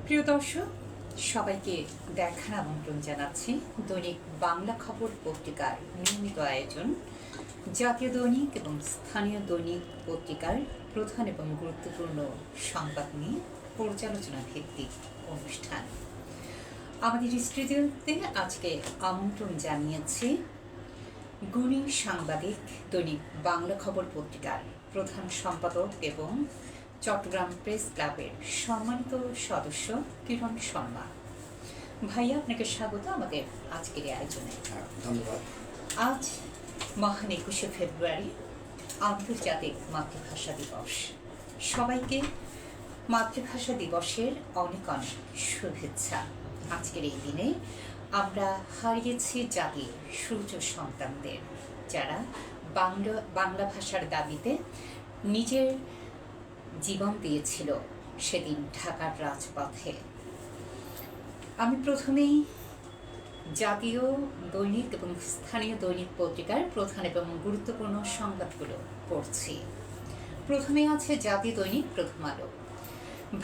প্রিয় দর্শক, সবাইকে দেখার আমন্ত্রণ জানাচ্ছি দৈনিক বাংলা খবর পত্রিকার নিয়মিত আয়োজন জাতীয় দৈনিক এবং স্থানীয় দৈনিক পত্রিকার প্রধান এবং গুরুত্বপূর্ণ সংবাদ নিয়ে পর্যালোচনা ভিত্তিক অনুষ্ঠান। আমাদের স্টুডিওতে আজকে আমন্ত্রণ জানিয়েছি গুণী সাংবাদিক দৈনিক বাংলা খবর পত্রিকার প্রধান সম্পাদক এবং চট্টগ্রাম প্রেস ক্লাবের সম্মানিত সদস্য কিরণ শর্মা। ভাইয়া, আপনাকে স্বাগত আমাদের আজকের এই আয়োজনে। ধন্যবাদ। আজ মহান 21শে ফেব্রুয়ারি, আন্তর্জাতিক মাতৃভাষা দিবস। সবাইকে মাতৃভাষা দিবসের অনেক অনেক শুভেচ্ছা। আজকের এই দিনে আমরা হারিয়েছি জাতির সূর্য সন্তানদের, যারা বাংলা ভাষার দাবিতে নিজের জীবন দিয়েছিল সেদিন ঢাকার রাজপথে। আমি প্রথমেই জাতীয় দৈনিক এবং স্থানীয় দৈনিক পত্রিকার প্রধান এবং গুরুত্বপূর্ণ সংবাদগুলো পড়ছি। প্রথমে আছে জাতীয় দৈনিক প্রথম আলো।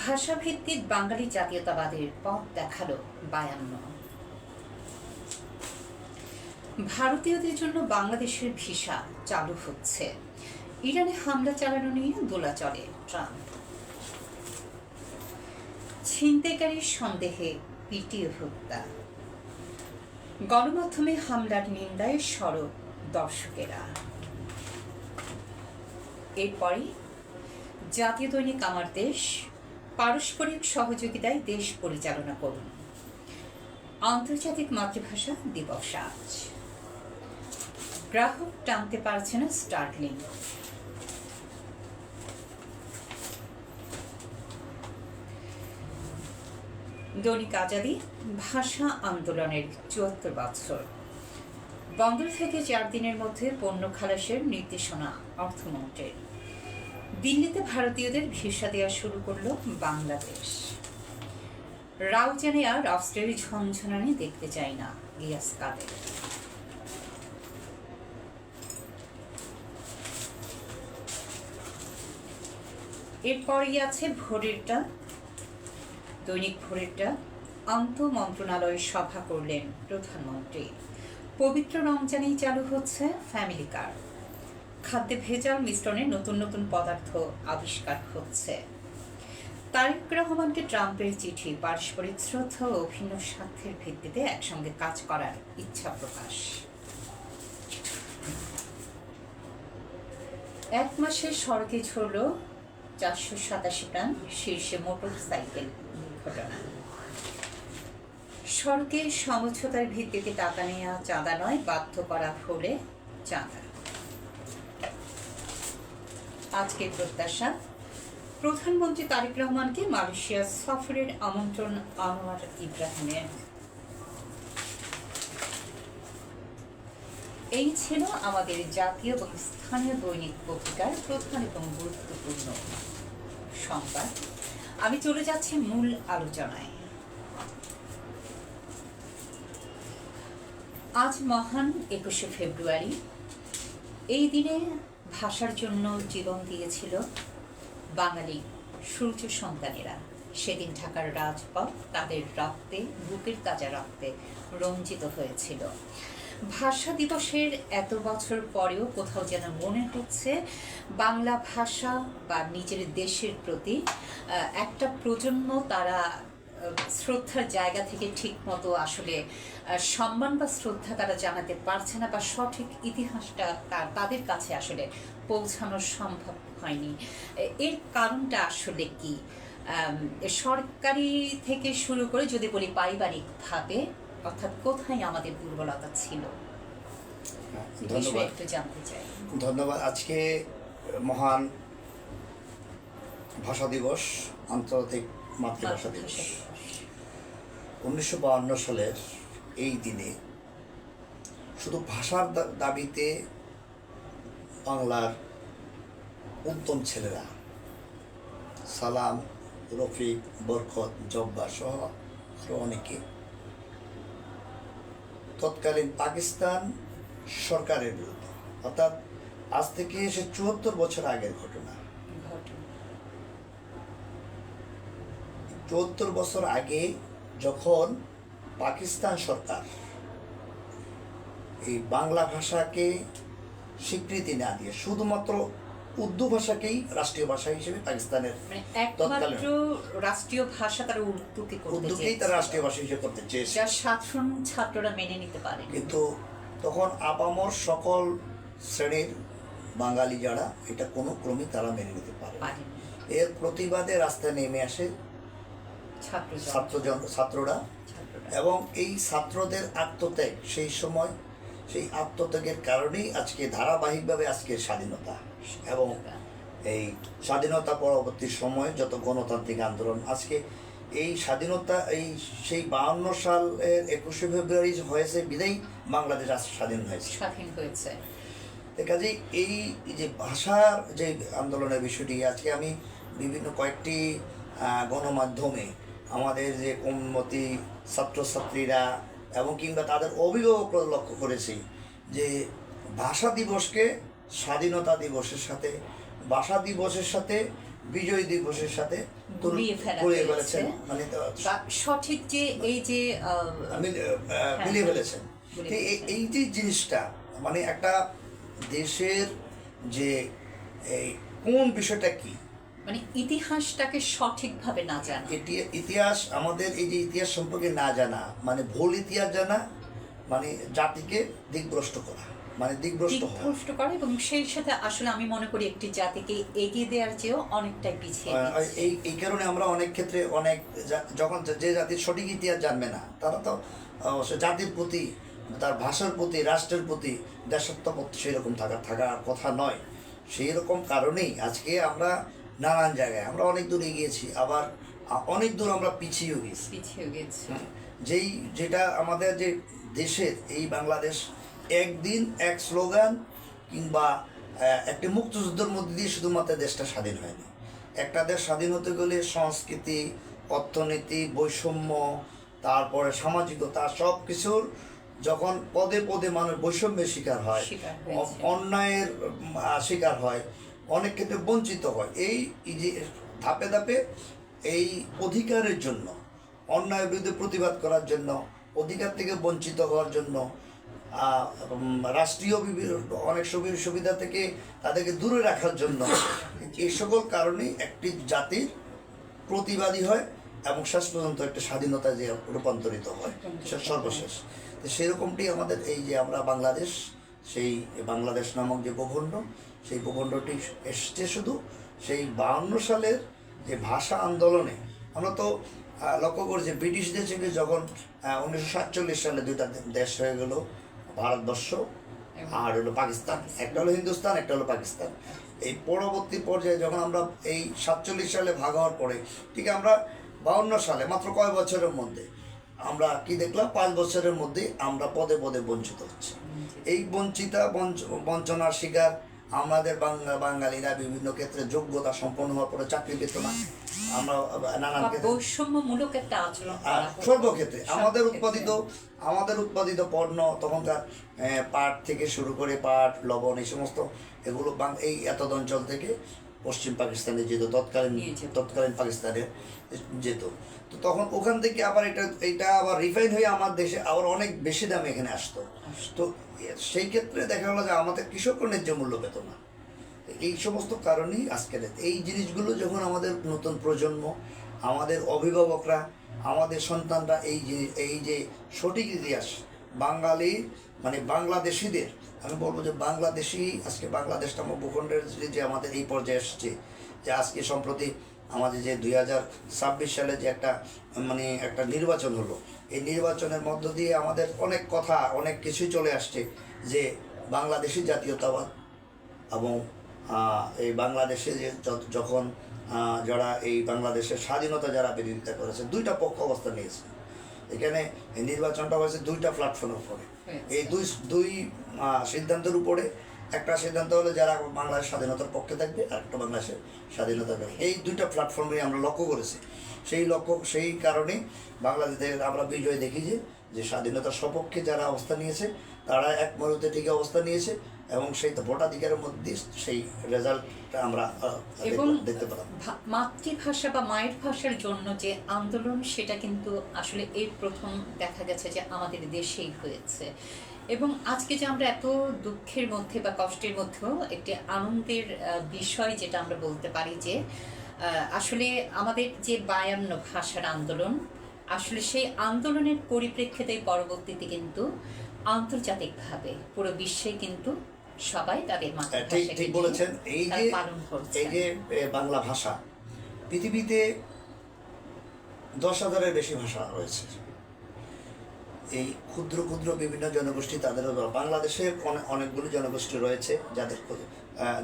ভাষাভিত্তিক বাঙালি জাতীয়তাবাদের পথ দেখালো 52। ভারতীয়দের জন্য বাংলাদেশের ভিসা চালু হচ্ছে। ইরানে হামলা চালানো নিয়ে দোলাচলে ট্রাম্প। ছিনতাইকারীর সন্দেহে পিটিয়ে হত্যা। গণমাধ্যমে হামলার নিন্দায় সরব দর্শকেরা। এরপরই জাতীয় দৈনিক আমার দেশ। পারস্পরিক সহযোগিতায় দেশ পরিচালনা করুন। আন্তর্জাতিক মাতৃভাষা দিবস আজ। গ্রাহক টানতে পারছে না স্টার্টলিংক। দৈনিক আজাদী। ভাষা আন্দোলনের 74 বছর। বন্দর থেকে 4 দিনের মধ্যে পণ্য খালাসের নির্দেশনা অর্থমন্ত্রীর। দিল্লিতে ভারতীয়দের ভিসা দেওয়া শুরু করল বাংলাদেশ। রাউজানে আর অস্ট্রেলি ঝঞ্ঝনানি দেখতে চাই না, গিয়াস কাদের। এরপরই আছে ভোরেরটা। দৈনিক ভোরেরটা। আন্তঃ মন্ত্রণালয়ে সভা করলেন প্রধানমন্ত্রী। পবিত্র রমজানেই চালু হচ্ছে ফ্যামিলি কার্ড। খাদ্যে ভেজাল মিশ্রণে নতুন নতুন পদার্থ আবিষ্কার হচ্ছে। তারেক রহমানকে ট্রাম্পের চিঠি। পারস্পরিক শ্রদ্ধা ও ভিন্ন স্বার্থের ভিত্তিতে একসঙ্গে কাজ করার ইচ্ছা প্রকাশ। 1 মাসে সড়কে ঝরল 487 প্রাণ, শীর্ষে মোটর সাইকেল দুর্ঘটনা। সড়কে সমঝোতার ভিত্তিতে টাকা নেওয়া চাঁদা নয়, বাধ্য করা হলে চাঁদা। আজকের প্রত্যাশা। প্রধানমন্ত্রী তারেক রহমানকে মালয়েশিয়া সফরের আমন্ত্রণ আনোয়ার ইব্রাহিমের। এই ছিল আমাদের জাতীয় এবং স্থানীয় দৈনিক পত্রিকার প্রধান এবং গুরুত্বপূর্ণ সংবাদ। আমি চলে যাচ্ছি মূল আলোচনায়। আজ মহান 21শে ফেব্রুয়ারি। এই দিনে ভাষার জন্য জীবন দিয়েছিল বাঙালি সূর্য সন্তানেরা। সেদিন ঢাকার রাজপথ তাদের রক্তে, বুকের তাজা রক্তে রঞ্জিত হয়েছিল। ভাষা দিবসের এত বছর পরেও কোথাও যেন মনে হচ্ছে বাংলা ভাষা বা নিজের দেশের প্রতি একটা প্রজন্ম তারা শ্রদ্ধার জায়গা থেকে ঠিক মতো আসলে সম্মান বা শ্রদ্ধা তারা জানাতে পারছে না, বা সঠিক ইতিহাসটা তাদের কাছে আসলে পৌঁছানো সম্ভব হয়নি। এর কারণটা আসলে কি? সরকারি থেকে শুরু করে যদি বলি পারিবারিকভাবে, অর্থাৎ কোথায় আমাদের দুর্বলতা ছিল, একটু জানতে চাই। ধন্যবাদ। আজকে মহান ভাষা দিবস, আন্তর্জাতিক মাতৃভাষা দিবস। 1952 সালের এই দিনে শুধু ভাষার দাবিতে বাংলার উদ্যম ছেলেরা, সালাম, রফিক, বরকত, জব্বার সহ আরও অনেকে তৎকালীন পাকিস্তান সরকারের বিরুদ্ধে, অর্থাৎ আজ থেকে 74 বছর আগের ঘটনা, ৭৪ বছর আগে যখন পাকিস্তান সরকার এই বাংলা ভাষাকে স্বীকৃতি না দিয়ে শুধুমাত্র উর্দু ভাষাকেই রাষ্ট্রীয় ভাষা হিসেবে পাকিস্তানের মানে একমাত্র রাষ্ট্রীয় ভাষা তারা উর্দুকে করতে উর্দুকেই তারা রাষ্ট্রীয় ভাষা হিসেবে করতে চেয়েছে, যা সাধারণ ছাত্ররা মেনে নিতে পারে। কিন্তু তখন আপামর সকল শ্রেণীর বাঙালি যারা এটা কোনো ক্রমে তারা মেনে নিতে পারে। এর প্রতিবাদে রাস্তায় নেমে আসে ছাত্ররা, এবং এই ছাত্রদের আত্মত্যাগ সেই সময়, সেই আত্মত্যাগের কারণেই আজকে ধারাবাহিকভাবে আজকের স্বাধীনতা এবং এই স্বাধীনতা পরবর্তী সময়ে যত গণতান্ত্রিক আন্দোলন, আজকে এই স্বাধীনতা এই সেই 52 সালের 21শে ফেব্রুয়ারি হয়েছে বিদায়ী বাংলাদেশ আজ স্বাধীন হয়েছে। কাজেই এই যে ভাষার যে আন্দোলনের বিষয়টি আজকে আমি বিভিন্ন কয়েকটি গণমাধ্যমে আমাদের যে কমতি ছাত্রছাত্রীরা এবং কিংবা তাদের অভিভাবকরা লক্ষ্য করেছি যে ভাষা দিবসকে স্বাধীনতা দিবসের সাথে, ভাষা দিবসের সাথে বিজয় দিবসের সাথে গুলিয়ে ফেলেছেন, মানে সঠিক যে এই যে মিলিয়ে ফেলেছেন। এই যে জিনিসটা মানে একটা দেশের যে এই কোন বিষয়টা কি, মানে ইতিহাসটাকে সঠিকভাবে না জানা, ইতিহাস আমাদের এই যে ইতিহাস সম্পর্কে না জানা মানে ভুল ইতিহাস জানা, মানে জাতিকে দিকভ্রষ্ট করা, মানে দিকভ্রষ্ট করা, এবং সেই সাথে আসলে আমি মনে করি একটি জাতিকে এগিয়ে দেওয়ার চেয়েও অনেকটাই পিছিয়ে। এই কারণে আমরা অনেক ক্ষেত্রে অনেক যখন যে জাতির সঠিক ইতিহাস জানবে না তারা তো জাতির প্রতি, তার ভাষার প্রতি, রাষ্ট্রের প্রতি দেশাত্মবোধ সেরকম থাকার কথা নয়। সেই রকম কারণেই আজকে আমরা নানান জায়গায় আমরা অনেক দূর এগিয়েছি, আবার অনেক দূর আমরা পিছিয়েও গেছি। যেটা আমাদের যে দেশের এই বাংলাদেশ একদিন এক স্লোগান কিংবা একটি মুক্তিযুদ্ধের মধ্যে দিয়ে শুধুমাত্র দেশটা স্বাধীন হয়নি। একটা দেশ স্বাধীন হতে গেলে সংস্কৃতি, অর্থনীতি, বৈষম্য, তারপরে সামাজিকতা সব কিছুর যখন পদে পদে মানুষ বৈষম্যের শিকার হয়, অন্যায়ের শিকার হয়, অনেক ক্ষেত্রে বঞ্চিত হয়, এই যে ধাপে ধাপে এই অধিকারের জন্য, অন্যায়ের বিরুদ্ধে প্রতিবাদ করার জন্য, অধিকার থেকে বঞ্চিত হওয়ার জন্য, রাষ্ট্রীয় অনেক সুবিধা থেকে তাদেরকে দূরে রাখার জন্য এই সকল কারণেই একটি জাতির প্রতিবাদী হয় এবং শেষ পর্যন্ত একটা স্বাধীনতা যে রূপান্তরিত হয় সর্বশেষ। তো সেরকমটি আমাদের এই যে আমরা বাংলাদেশ, সেই বাংলাদেশ নামক যে ভূখণ্ড, সেই ভূখণ্ডটি এসছে শুধু সেই 52 সালের যে ভাষা আন্দোলনে। আমরা তো লক্ষ্য করি যে ব্রিটিশদের থেকে যখন 1947 সালে দুইটা দেশ হয়ে গেল, ভারতবর্ষ আর হলো পাকিস্তান, একটা হলো হিন্দুস্তান, একটা হলো পাকিস্তান। এই পরবর্তী পর্যায়ে যখন আমরা এই 47 সালে ভাগ হওয়ার পরে ঠিক আমরা 52 সালে মাত্র কয় বছরের মধ্যে আমরা কি দেখলাম, 5 বছরের মধ্যে আমরা পদে পদে বঞ্চিত হচ্ছে। এই বঞ্চনার শিকার আমাদের বাঙালিরা বিভিন্ন ক্ষেত্রে যোগ্যতা সম্পন্ন হওয়ার পরে চাকরি পেত না। আমরা নানান বৈষম্যমূলক একটা আচরণ সর্বক্ষেত্রে আমাদের উৎপাদিত পণ্য তখনকার পাট থেকে শুরু করে পাট, লবণ, এই সমস্ত এগুলো এই এতদ অঞ্চল থেকে পশ্চিম পাকিস্তানে যেত, তৎকালীন পাকিস্তানে যেত। তো তখন ওখান থেকে আবার এটা আবার রিফাইন হয়ে আমার দেশে আবার অনেক বেশি দামে এখানে আসতো। তো সেই ক্ষেত্রে দেখা গেলো যে আমাদের কৃষকরা ন্যায্য মূল্য পেত না। এই সমস্ত কারণেই আজকের এই জিনিসগুলো যখন আমাদের নতুন প্রজন্ম, আমাদের অভিভাবকরা, আমাদের সন্তানরা এই যে সঠিক ইতিহাস বাঙালি মানে বাংলাদেশিদের, আমি বলবো যে বাংলাদেশি আজকে বাংলাদেশ নামক ভূখণ্ডের যে আমাদের এই পর্যায়ে এসছে, যে আজকে সম্প্রতি আমাদের যে 2026 সালে যে একটা নির্বাচন হলো, এই নির্বাচনের মধ্য দিয়ে আমাদের অনেক কথা অনেক কিছুই চলে আসছে যে বাংলাদেশি জাতীয়তাবাদ এবং এই বাংলাদেশে যে যখন যারা এই বাংলাদেশের স্বাধীনতা যারা বিরোধিতা করেছে, দুইটা পক্ষ অবস্থান নিয়েছে। এখানে এই নির্বাচনটা হয়েছে দুইটা প্ল্যাটফর্মের উপরে। এই দুই সিদ্ধান্তের উপরে একটা সিদ্ধান্ত হলো যারা বাংলাদেশ স্বাধীনতার পক্ষে থাকবে, আর একটা বাংলাদেশের স্বাধীনতার পক্ষে। এই দুইটা প্ল্যাটফর্মে আমরা লক্ষ্য করেছি। সেই কারণে বাংলাদেশের আমরা বিজয় দেখি যে স্বাধীনতার সপক্ষে যারা অবস্থান নিয়েছে তারা এক মরুতে ঠিক অবস্থান নিয়েছে, এবং সেই ভোটাধিকারের মধ্যে সেই রেজাল্টটা আমরা এবং দেখতে পেলাম। মাতৃভাষা বা মায়ের ভাষার জন্য যে আন্দোলন, সেটা কিন্তু আসলে এই প্রথম দেখা গেছে যে আমাদের দেশেই হয়েছে। এবং আজকে যে আমরা এত দুঃখের মধ্যে বা কষ্টের মধ্যেও একটি আনন্দের বিষয় যেটা আমরা বলতে পারি যে আসলে আমাদের যে 52 ভাষার আন্দোলন, আসলে সেই আন্দোলনের পরিপ্রেক্ষিতে পরবর্তীতে কিন্তু আন্তর্জাতিকভাবে পুরো বিশ্বে কিন্তু সবাই তাদের ঠিক বলেছেন। পালন করছে। এই যে বাংলা ভাষা, পৃথিবীতে 10,000-এর বেশি ভাষা রয়েছে। এই ক্ষুদ্র ক্ষুদ্র বিভিন্ন জনগোষ্ঠী, তাদেরও বাংলাদেশে অনেকগুলো জনগোষ্ঠী রয়েছে যাদের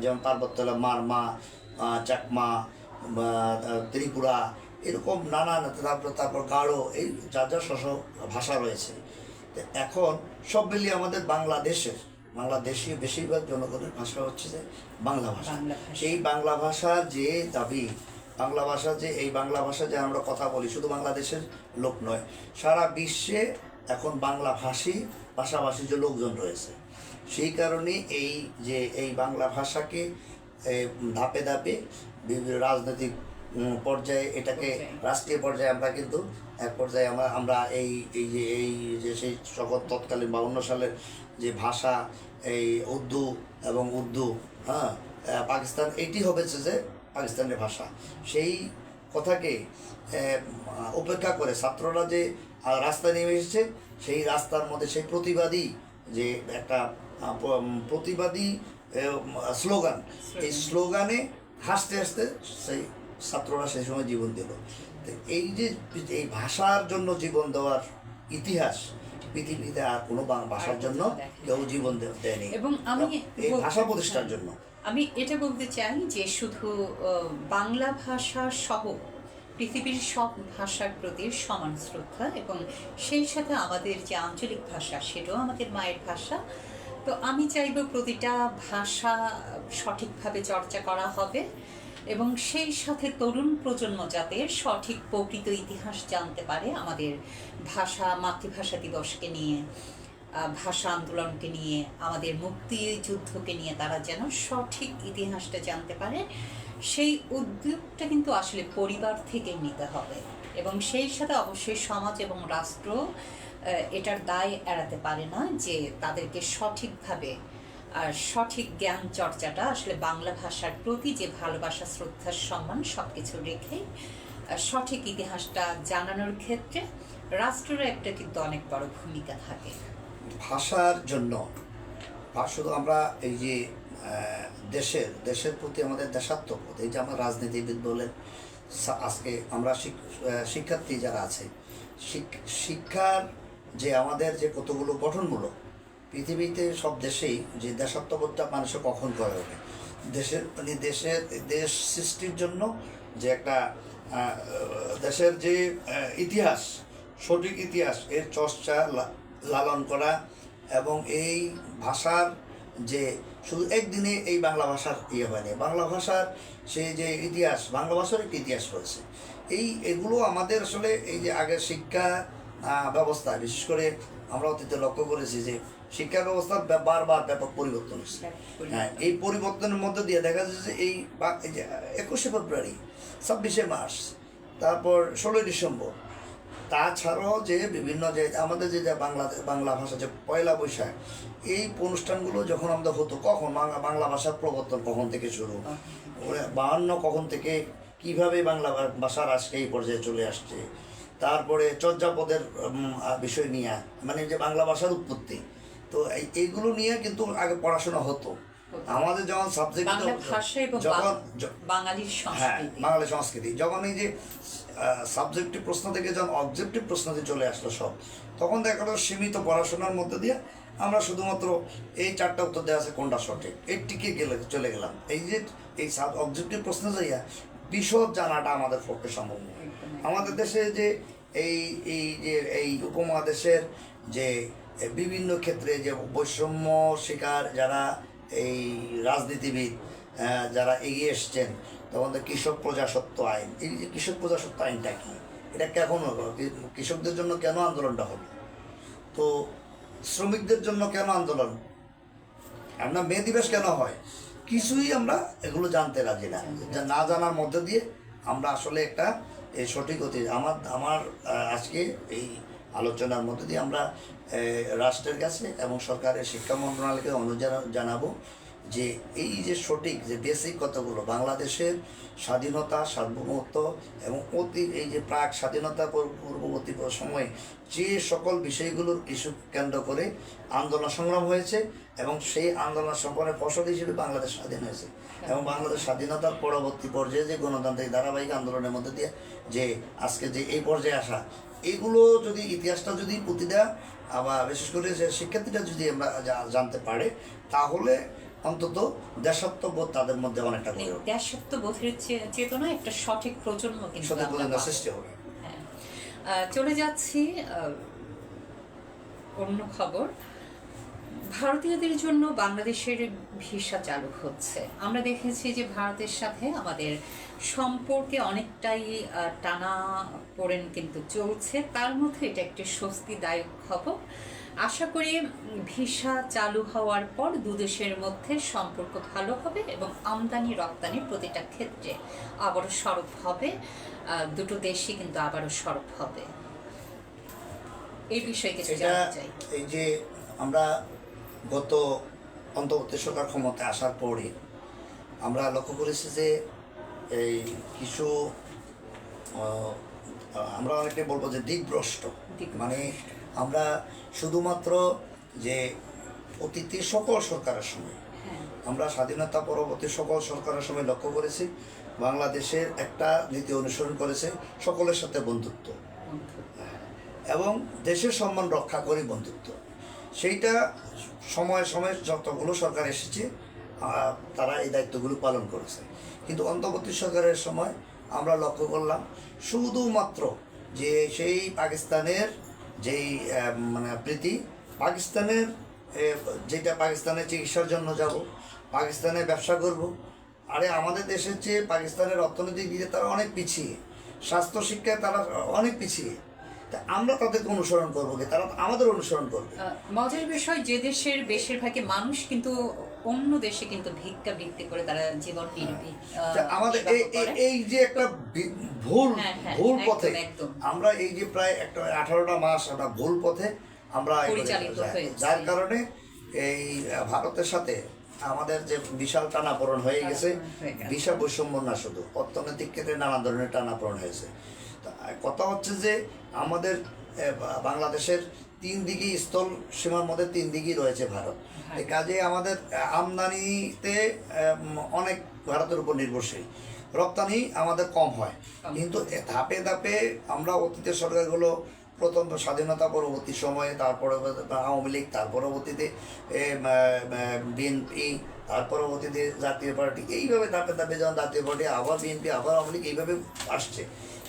যেমন পার্বত্যলা, মারমা, চাকমা, ত্রিপুরা, এরকম নানান, তারপর গাঢ়, এই যার যার ভাষা রয়েছে। এখন সব মিলিয়ে আমাদের বাংলাদেশীয় বেশিরভাগ জনগণের ভাষা হচ্ছে যে বাংলা ভাষা। এই বাংলা ভাষার যে দাবি, এই বাংলা ভাষা যে আমরা কথা বলি, শুধু বাংলাদেশের লোক নয়, সারা বিশ্বে এখন বাংলা ভাষাভাষী যে লোকজন রয়েছে। সেই কারণে এই বাংলা ভাষাকে ধাপে ধাপে বিভিন্ন রাজনৈতিক পর্যায়ে, এটাকে রাষ্ট্রীয় পর্যায়ে আমরা কিন্তু এক পর্যায়ে আমরা এই যে সেই সকল তৎকালীন 52 সালের যে ভাষা, এই উর্দু, হ্যাঁ, পাকিস্তান, এইটি হয়েছে যে পাকিস্তানের ভাষা। সেই কথাকে উপেক্ষা করে ছাত্ররা যে রাস্তায় নেমে এসেছে, সেই রাস্তার মধ্যে সেই প্রতিবাদী যে একটা প্রতিবাদী স্লোগান, এই স্লোগানে হাসতে হাসতে সেই ছাত্ররা সেই সময় জীবন দিল। এই যে এই ভাষার জন্য জীবন দেওয়ার ইতিহাস পৃথিবীতে আর কোনো ভাষার জন্য কেউ জীবন দেয়নি, এবং আমি এই ভাষা প্রতিষ্ঠার জন্য আমি এটা বলতে চাই যে শুধু বাংলা ভাষা সহ পৃথিবীর সব ভাষার প্রতি সমান শ্রদ্ধা, এবং সেই সাথে আমাদের যে আঞ্চলিক ভাষা, সেটাও আমাদের মায়ের ভাষা। তো আমি চাইব প্রতিটা ভাষা সঠিকভাবে চর্চা করা হবে, এবং সেই সাথে তরুণ প্রজন্ম যাতে সঠিক প্রকৃত ইতিহাস জানতে পারে, আমাদের মাতৃভাষা দিবসকে নিয়ে, ভাষা আন্দোলনকে নিয়ে, আমাদের মুক্তিযুদ্ধকে নিয়ে তারা যেন সঠিক ইতিহাসটা জানতে পারে, সেই উদ্যোগটা কিন্তু আসলে পরিবার থেকে নিতে হবে। এবং সেই সাথে অবশ্যই সমাজ এবং রাষ্ট্র এটার দায় এড়াতে পারে না যে তাদেরকে সঠিকভাবে আর সঠিক জ্ঞান চর্চাটা আসলে বাংলা ভাষার প্রতি যে ভালোবাসা, শ্রদ্ধা, সম্মান সব কিছু রেখে সঠিক ইতিহাসটা জানানোর ক্ষেত্রে রাষ্ট্রের একটা কিন্তু অনেক বড় ভূমিকা থাকে। ভাষার জন্য শুধু আমরা এই যে দেশের প্রতি আমাদের দেশাত্মবোধ, এই যে আমরা রাজনীতিবিদ বলেন, আজকে আমরা শিক্ষার্থী যারা আছে, শিক্ষার যে আমাদের যে কতগুলো গঠনমূলক, পৃথিবীতে সব দেশেই যে দেশাত্মবোধটা মানুষের কখন করে ওঠে, দেশ সৃষ্টির জন্য যে একটা দেশের যে ইতিহাস, সঠিক ইতিহাস, এর চর্চা, লালন করা, এবং এই ভাষার যে শুধু একদিনে এই বাংলা ভাষার হয়নি, বাংলা ভাষার সেই যে ইতিহাস, বাংলা ভাষার একটি ইতিহাস রয়েছে। এগুলো আমাদের আসলে এই যে আগের শিক্ষা ব্যবস্থা, বিশেষ করে আমরা অতীতে লক্ষ্য করেছি যে শিক্ষা ব্যবস্থার বারবার ব্যাপক পরিবর্তন হচ্ছে। হ্যাঁ, এই পরিবর্তনের মধ্য দিয়ে দেখা যাচ্ছে যে এই যে 21শে ফেব্রুয়ারি, 26শে মার্চ, তারপর 16ই ডিসেম্বর, তাছাড়াও যে বিভিন্ন যে আমাদের যে বাংলা ভাষা যে পয়লা বৈশাখ, এই অনুষ্ঠানগুলো যখন আমাদের হতো, কখন বাংলা ভাষার প্রবর্তন কখন থেকে শুরু, 52 কখন থেকে কিভাবে বাংলা ভাষার আজকে এই পর্যায়ে চলে আসছে, তারপরে চর্যাপদের বিষয় নিয়ে, মানে যে বাংলা ভাষার উৎপত্তি, তো এইগুলো নিয়ে কিন্তু আগে পড়াশোনা হতো আমাদের। যখন সাবজেক্ট বাঙালি সংস্কৃতি, যখন এই যে সাবজেক্টিভ প্রশ্ন থেকে যখন অবজেক্টিভ প্রশ্নতে চলে আসলো সব, তখন দেখা গেল সীমিত পড়াশোনার মধ্যে দিয়ে আমরা শুধুমাত্র এই 4টা উত্তর দেওয়া আছে কোনটা সঠিক, এর টিকে চলে গেলাম। এই যে এই অবজেক্টিভ প্রশ্ন যাইয়া বিশদ জানাটা আমাদের পক্ষে সম্ভব নয়। আমাদের দেশে যে এই উপমহাদেশের যে বিভিন্ন ক্ষেত্রে যে বৈষম্য শিকার যারা এই রাজনীতিবিদ যারা এগিয়ে এসছেন, তখন কৃষক প্রজাস্বত্ব আইন, এই যে কৃষক প্রজাস্বত্ব আইনটা কি, এটা কখন হলো, কৃষকদের জন্য কেন আন্দোলনটা হলো, তো শ্রমিকদের জন্য কেন আন্দোলন, আমরা মে দিবস কেন হয় কিছুই আমরা এগুলো জানতে রাজি না, না জানার মধ্যে দিয়ে আমরা আসলে একটা এই সঠিক অতি আমার আজকে এই আলোচনার মধ্যে দিয়ে আমরা রাষ্ট্রের কাছে এবং সরকারের শিক্ষা মন্ত্রণালয়কে অনুরোধ জানাবো যে এই যে সঠিক যে বেসিক কথাগুলো বাংলাদেশের স্বাধীনতা সার্বভৌমত্ব এবং এই যে প্রাক স্বাধীনতা পূর্ববর্তী সময়ে যে সকল বিষয়গুলোর ইস্যু কেন্দ্র করে আন্দোলন সংগ্রাম হয়েছে এবং সেই আন্দোলন সংগ্রামের ফসল হিসেবে বাংলাদেশ স্বাধীন হয়েছে এবং বাংলাদেশ স্বাধীনতার পরবর্তী পর্যায়ে যে গণতান্ত্রিক ধারাবাহিক আন্দোলনের মধ্যে দিয়ে যে আজকে যে এই পর্যায়ে আসা, এগুলো যদি ইতিহাসটা যদি প্রতিটা আবার বিশেষ করে যে শিক্ষার্থীরা যদি আমরা জানতে পারে তাহলে অন্তত দেশাত্মবোধ তাদের মধ্যে অনেকটা গড়ে উঠবে। দেশাত্মবোধের চেতনা একটা সঠিক প্রজন্ম কিন্তু সঠিক প্রজন্মের সৃষ্টি হবে। হ্যাঁ, চলে যাচ্ছি অন্য খবর। ভারতীয়দের জন্য বাংলাদেশের ভিসা চালু হচ্ছে। আমরা দেখেছি যে ভারতের সাথে আমাদের সম্পর্কে অনেকটাই টানা পড়েন কিন্তু চলছে, তার মধ্যে এটা একটি স্বস্তিদায়ক খবর। আশা করি ভিসা চালু হওয়ার পর দুদেশের মধ্যে সম্পর্ক ভালো হবে এবং আমদানি রপ্তানি প্রতিটা ক্ষেত্রে আবারও সরব হবে, দুটো দেশই কিন্তু আবারও সরব হবে। এই বিষয়ে কিছু জানতে চাই। এই যে আমরা গত অন্তর্বর্তী সরকার ক্ষমতায় আসার পরে আমরা লক্ষ্য করেছি যে এই কিছু আমরা অনেকে বলবো যে দিকভ্রষ্ট, মানে আমরা শুধুমাত্র যে অতীতের সকল সরকারের সময় আমরা স্বাধীনতা পরবর্তী সকল সরকারের সময় লক্ষ্য করেছি বাংলাদেশের একটা নীতি অনুসরণ করেছে সকলের সাথে বন্ধুত্ব এবং দেশের সম্মান রক্ষা করে বন্ধুত্ব। সেইটা সময়ে সময়ে যতগুলো সরকার এসেছে তারা এই দায়িত্বগুলো পালন করেছে, কিন্তু অন্তর্বর্তী সরকারের সময় আমরা লক্ষ্য করলাম শুধুমাত্র যে সেই পাকিস্তানের যেই মানে প্রীতি, পাকিস্তানের যেটা পাকিস্তানের চিকিৎসার জন্য যাব, পাকিস্তানে ব্যবসা করব। আরে আমাদের দেশের চেয়ে পাকিস্তানের অর্থনৈতিক দিকে তারা অনেক পিছিয়ে, স্বাস্থ্য শিক্ষায় তারা অনেক পিছিয়ে, তা আমরা তাদেরকে অনুসরণ করবো কি তারা আমাদের অনুসরণ করবে? মজার বিষয়, যে দেশের বেশিরভাগই মানুষ কিন্তু অন্য দেশে কিন্তু ভিক্ষা বৃত্তি করে তারা জীবন আমাদের এই যে একটা ভুল পথে আমরা এই যে প্রায় একটা 18টা মাস একটা ভুল পথে আমরা যার কারণে এই ভারতের সাথে আমাদের যে বিশাল টানাপোড়েন হয়ে গেছে, ভিসা বৈষম্য না শুধু অর্থনৈতিক ক্ষেত্রে নানা ধরনের টানাপোড়েন হয়েছে। কথা হচ্ছে যে আমাদের বাংলাদেশের 3 দিকেই স্থল সীমার মধ্যে 3 দিকেই রয়েছে ভারত, এই কাজে আমাদের আমদানিতে অনেক ভারতের উপর নির্ভরশীল, রপ্তানি আমাদের কম হয়। কিন্তু ধাপে ধাপে আমরা অতীতের সরকারগুলো প্রথম স্বাধীনতা পরবর্তী সময়ে, তারপরে আওয়ামী লীগ, তার পরবর্তীতে বিএনপি, তার পরবর্তীতে জাতীয় পার্টি, এইভাবে ধাপে ধাপে যখন জাতীয় পার্টি আবার বিএনপি আবার আওয়ামী লীগ এইভাবে আসছে।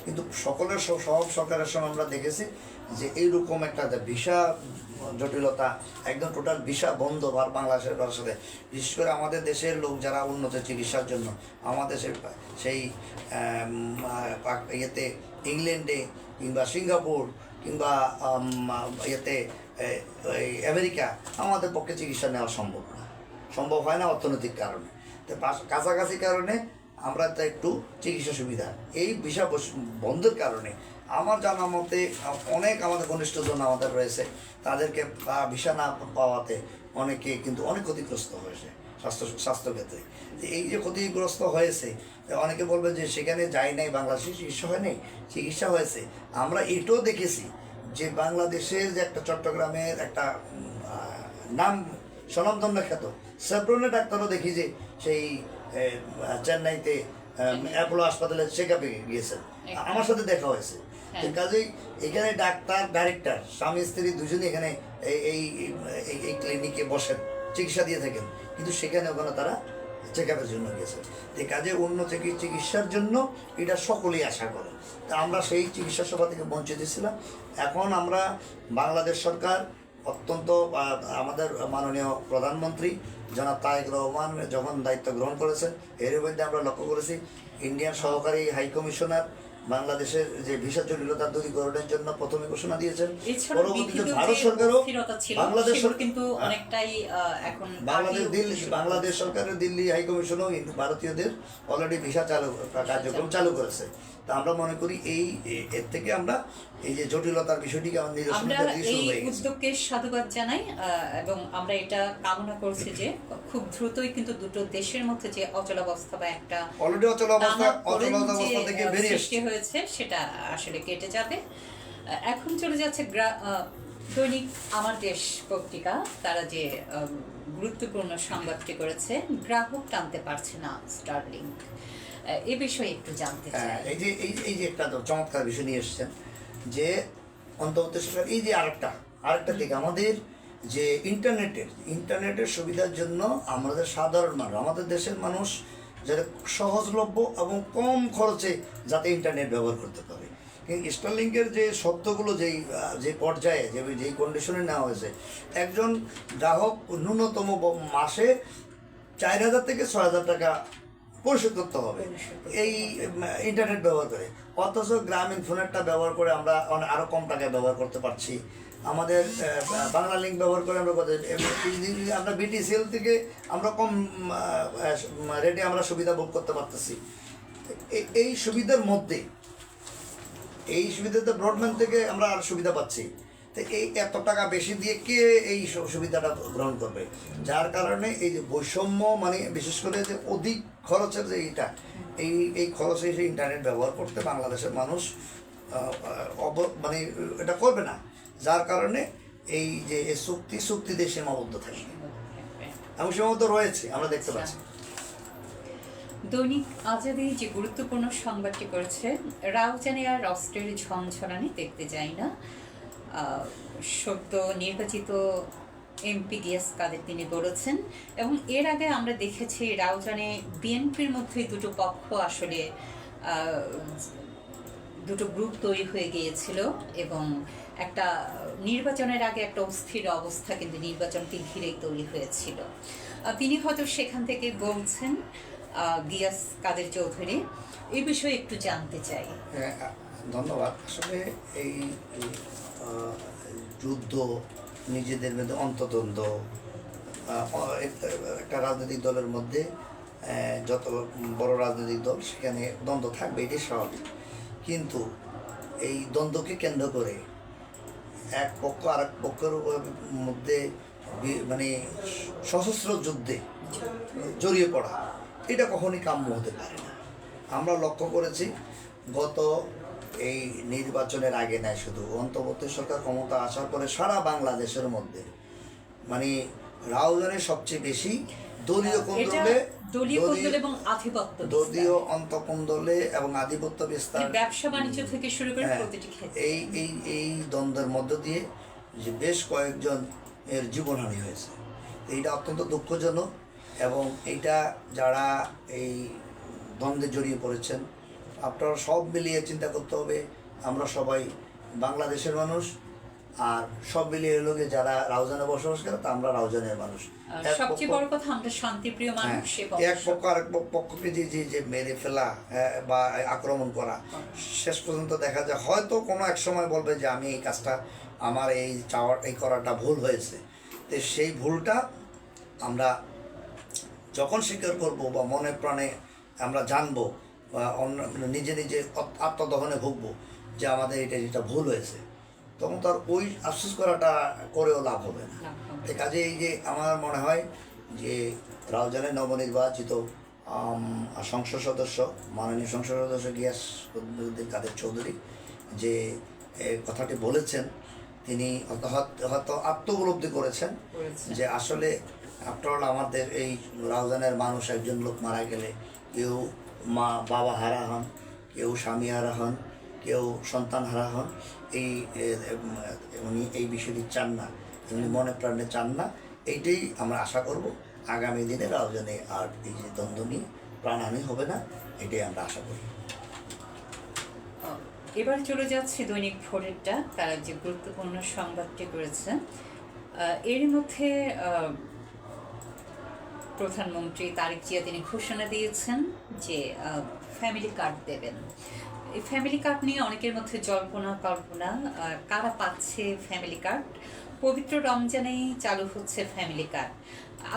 কিন্তু সকলের সব সরকারের সময় আমরা দেখেছি যে এইরকম একটা ভিসা জটিলতা, একদম টোটাল ভিসা বন্ধ বাংলাদেশের সাথে। বিশেষ করে আমাদের দেশের লোক যারা উন্নত চিকিৎসার জন্য আমাদের দেশের সেই ইয়েতে ইংল্যান্ডে কিংবা সিঙ্গাপুর কিংবা ইয়েতে আমেরিকা আমাদের পক্ষে চিকিৎসা নেওয়া সম্ভব হয় না অর্থনৈতিক কারণে। তো কাছাকাছি কারণে আমরা তো একটু চিকিৎসা সুবিধা, এই ভিসা বন্ধের কারণে আমার জানা মতে অনেক আমাদের ঘনিষ্ঠজন আমাদের রয়েছে, তাদেরকে ভিসা না পাওয়াতে অনেকে কিন্তু অনেক ক্ষতিগ্রস্ত হয়েছে স্বাস্থ্যক্ষেত্রে। এই যে ক্ষতিগ্রস্ত হয়েছে, অনেকে বলবে যে সেখানে যাই নাই, বাংলাদেশে চিকিৎসা হয় নাই, চিকিৎসা হয়েছে। আমরা এটাও দেখেছি যে বাংলাদেশের যে একটা চট্টগ্রামের একটা নাম স্বনামধন্য খ্যাত সেব্রনের ডাক্তারও দেখি যে সেই চেন্নাইতে অ্যাপোলো হাসপাতালে চেক আপে গিয়েছেন, আমার সাথে দেখা হয়েছে। কাজেই এখানে ডাক্তার ডাইরেক্টর স্বামী স্ত্রী দুজনই এখানে এই এই ক্লিনিকে বসেন, চিকিৎসা দিয়ে থাকেন, কিন্তু সেখানে ওখানে তারা চেক আপের জন্য গিয়েছে। এই কাজে অন্য চিকিৎসার জন্য এটা সকলেই আশা করে। তা আমরা সেই চিকিৎসা সেবা থেকে বঞ্চিত ছিলাম। এখন আমরা বাংলাদেশ সরকার অত্যন্ত আমাদের মাননীয় প্রধানমন্ত্রী জনাব তারেক রহমান যখন দায়িত্ব গ্রহণ করেছেন, এর মধ্যে আমরা লক্ষ্য করেছি ইন্ডিয়ান সহকারী হাই কমিশনার বাংলাদেশের যে ভিসা জটিলতা দূরীকরণের জন্য প্রথমে ঘোষণা দিয়েছেন। এছাড়া পরবর্তীতে বিধিত ভারত যে সরকারও অস্থিরতা ছিল, বাংলাদেশ সেগুলো কিন্তু অনেকটাই এখন বাংলাদেশ সরকারের দিল্লি হাই কমিশনও ভারতীয়দের অলরেডি ভিসা কার্যক্রম চালু করেছে। তা আমরা মনে করি এর থেকে আমরা এই যে জটিলতার বিষয়টিকে আমরা নিরসনের এই উদ্যোগকে সাধুবাদ জানাই, এবং আমরা এটা কামনা করছি যে খুব দ্রুতই কিন্তু দুটো দেশের মধ্যে যে অচলাবস্থা বা একটা অলরেডি অচলাবস্থা থেকে বেরিয়ে সৃষ্টি হয়েছে সেটা আসলে কেটে যাবে। এখন চলে যাচ্ছে দৈনিক আমার দেশ পত্রিকা, তারা যে গুরুত্বপূর্ণ সংবাদটি করেছে, গ্রাহক টানতে পারছে না স্টারলিংক। এ বিষয়ে একটু জানতে চাই। এই যে একটা চমৎকার বিষয় নিয়ে এসেছেন যে অন্তর্বর্তী সরকার এই যে আরেকটা দিক, আমাদের যে ইন্টারনেটের সুবিধার জন্য আমাদের সাধারণ মানুষ, আমাদের দেশের মানুষ যাতে সহজলভ্য এবং কম খরচে যাতে ইন্টারনেট ব্যবহার করতে পারে। কিন্তু স্টারলিংকের যে শর্তগুলো যে পর্যায়ে যেই কন্ডিশনে নেওয়া হয়েছে, একজন গ্রাহক ন্যূনতম মাসে 4,000 থেকে 6,000 টাকা পরিশোধ করতে হবে এই ইন্টারনেট ব্যবহার করে। অথচ গ্রামীণ ফোনেরটা ব্যবহার করে আমরা আরও কম টাকায় ব্যবহার করতে পারছি। আমাদের বাংলা লিঙ্ক ব্যবহার করে আমরা বিটিসিএল থেকে আমরা কম রেটে আমরা সুবিধা ভোগ করতে পারতেছি। এই সুবিধাতে ব্রডব্যান্ড থেকে আমরা আর সুবিধা পাচ্ছি। তো এই এত টাকা বেশি দিয়ে কে এই সুবিধাটা গ্রহণ করবে? যার কারণে এই যে বৈষম্য, মানে বিশেষ করে যে অধিক খরচের যে এই খরচে সেই ইন্টারনেট ব্যবহার করতে বাংলাদেশের মানুষ মানে এটা করবে না। যার কারণে এই যে চুক্তিতে সীমাবদ্ধ থাকে এবং সীমাবদ্ধ রয়েছে আমরা দেখতে পাচ্ছি। দৈনিক আজাদী যে গুরুত্বপূর্ণ সংবাদটি করেছে, রাউজানে আর রাষ্ট্রের ঝনঝনানি দেখতে যাই না। সদ্য নির্বাচিত এমপি গিয়াস কাদের তিনি বলেছেন, এবং এর আগে আমরা দেখেছি রাউজানে বিএনপির মধ্যে দুটো পক্ষ আসলে দুটো গ্রুপ তৈরি হয়ে গিয়েছিল, এবং একটা নির্বাচনের আগে একটা অস্থির অবস্থা কিন্তু নির্বাচনকে ঘিরেই তৈরি হয়েছিল। তিনি হয়তো সেখান থেকে বলছেন, গিয়াস কাদের চৌধুরী, এই বিষয়ে একটু জানতে চাই। ধন্যবাদ। আসলে এই যুদ্ধ, নিজেদের মধ্যে অন্তদ্বন্দ্ব, একটা রাজনৈতিক দলের মধ্যে যত বড় রাজনৈতিক দল সেখানে দ্বন্দ্ব থাকবে, এটাই স্বাভাবিক। কিন্তু এই দ্বন্দ্বকে কেন্দ্র করে এক পক্ষ আরেক পক্ষের মধ্যে মানে সশস্ত্র যুদ্ধে জড়িয়ে পড়া, এটা কখনই কাম্য হতে পারে না। আমরা লক্ষ্য করেছি গত এই নির্বাচনের আগে নয়, শুধু অন্তর্বর্তী সরকার ক্ষমতা আসার পরে সারা বাংলাদেশের মধ্যে মানে রাউজানে সবচেয়ে বেশি দলীয় অন্তঃকুন্দলে এবং আধিপত্য বিস্তার, ব্যবসা বাণিজ্য থেকে শুরু করে প্রতিটি ক্ষেত্রে এই দ্বন্দ্বের মধ্য দিয়ে যে বেশ কয়েকজন এর জীবনহানি হয়েছে। এইটা অত্যন্ত দুঃখজনক, এবং এইটা যারা এই দ্বন্দ্বে জড়িয়ে পড়েছেন, আপনারা সব মিলিয়ে চিন্তা করতে হবে। আমরা সবাই বাংলাদেশের মানুষ, আর সব মিলিয়ে লোকে যারা রাউজানে বসবাস করে তা আমরা রাউজানের মানুষ। সবচেয়ে বড় কথা আমরা শান্তিপ্রিয় মানুষ। এক পক্ষ আরেক পক্ষকে যে মেরে ফেলা বা আক্রমণ করা, শেষ পর্যন্ত দেখা যায় হয়তো কোনো এক সময় বলবে যে আমি এই কাজটা, আমার এই করাটা ভুল হয়েছে। তো সেই ভুলটা আমরা যখন স্বীকার করব বা মনে প্রাণে আমরা জানবো বা নিজে আত্মদহনে ভুগবো যে আমাদের যেটা ভুল হয়েছে, তখন তার ওই আফসোস করাটা করেও লাভ হবে না। কাজে এই যে আমার মনে হয় যে রাউজানের নবনির্বাচিত সংসদ সদস্য, মাননীয় সংসদ সদস্য গিয়াস কাদের চৌধুরী যে কথাটি বলেছেন, তিনি হয়তো আত্মউপলব্ধি করেছেন যে আসলে আফটারঅল আমাদের এই রাউজানের মানুষ, একজন লোক মারা গেলে কেউ বাবা হারা হন, কেউ স্বামী হারা হন, কেউ সন্তান হারা হন, উনি এই বিষয়টি চান না, উনি মনে প্রাণে চান না। এইটাই আমরা আশা করব আগামী দিনে রাউজানে আর এই যে দ্বন্দ্ব নিয়ে প্রাণহানি হবে না, এটাই আমরা আশা করি। এবার চলে যাচ্ছে দৈনিক ভোরেরটা, তারা যে গুরুত্বপূর্ণ সংবাদটি করেছে, এর মধ্যে প্রধানমন্ত্রী তারেক জিয়া তিনি ঘোষণা দিয়েছেন যে ফ্যামিলি কার্ড দেবেন। এই ফ্যামিলি কার্ড নিয়ে অনেকের মধ্যে জল্পনা কল্পনা, কারা পাচ্ছে ফ্যামিলি কার্ড। পবিত্র রমজানেই চালু হচ্ছে ফ্যামিলি কার্ড,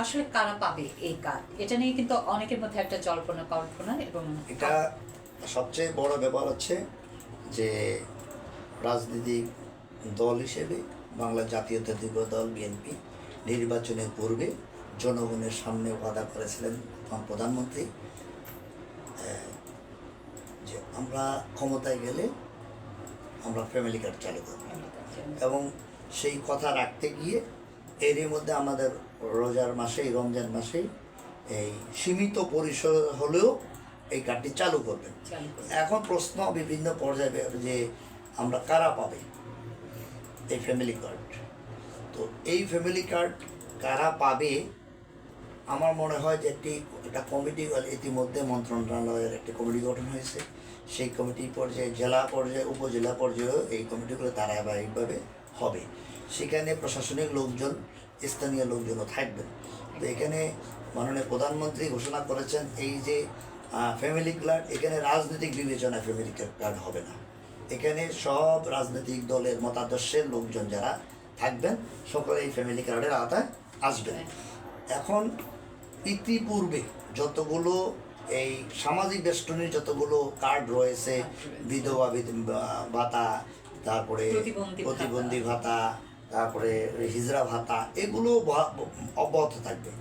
আসলে কারা পাবে এই কার্ড, এটা নিয়ে কিন্তু অনেকের মধ্যে একটা জল্পনা কল্পনা। এবং এটা সবচেয়ে বড় ব্যাপার হচ্ছে যে রাজনৈতিক দল হিসেবে বাংলা জাতীয়তাবাদী দল বিএনপি নির্বাচনের পূর্বে জনগণের সামনে ওয়াদা করেছিলেন প্রধানমন্ত্রী যে আমরা ক্ষমতায় গেলে আমরা ফ্যামিলি কার্ড চালু করব, এবং সেই কথা রাখতে গিয়ে এরই মধ্যে আমাদের রোজার মাসে, রমজান মাসে এই সীমিত পরিসর হলেও এই কার্ডটি চালু করবেন। এখন প্রশ্ন বিভিন্ন পর্যায়ে যে আমরা কারা পাবে এই ফ্যামিলি কার্ড। তো এই ফ্যামিলি কার্ড কারা পাবে, আমার মনে হয় যে একটা কমিটি ইতিমধ্যে মন্ত্রণালয়ের একটি কমিটি গঠন হয়েছে। সেই কমিটি পর্যায়ে জেলা পর্যায়ে, উপজেলা পর্যায়েও এই কমিটিগুলো ধারাবাহিকভাবে হবে। সেখানে প্রশাসনিক লোকজন, স্থানীয় লোকজনও থাকবেন। তো এখানে মাননীয় প্রধানমন্ত্রী ঘোষণা করেছেন এই যে ফ্যামিলি কার্ড, এখানে রাজনৈতিক বিবেচনায় ফ্যামিলি কার্ড হবে না। এখানে সব রাজনৈতিক দলের মতাদর্শের লোকজন যারা থাকবেন সকলে এই ফ্যামিলি কার্ডের আওতায় আসবেন। এখন ইতিপূর্বে যতগুলো এই সামাজিক বেষ্টনীর যতগুলো কার্ড রয়েছে, বিধবা ভাতা, তারপরে প্রতিবন্ধী ভাতা, তারপরে হিজড়া ভাতা, এগুলো অব্যাহত থাকবে।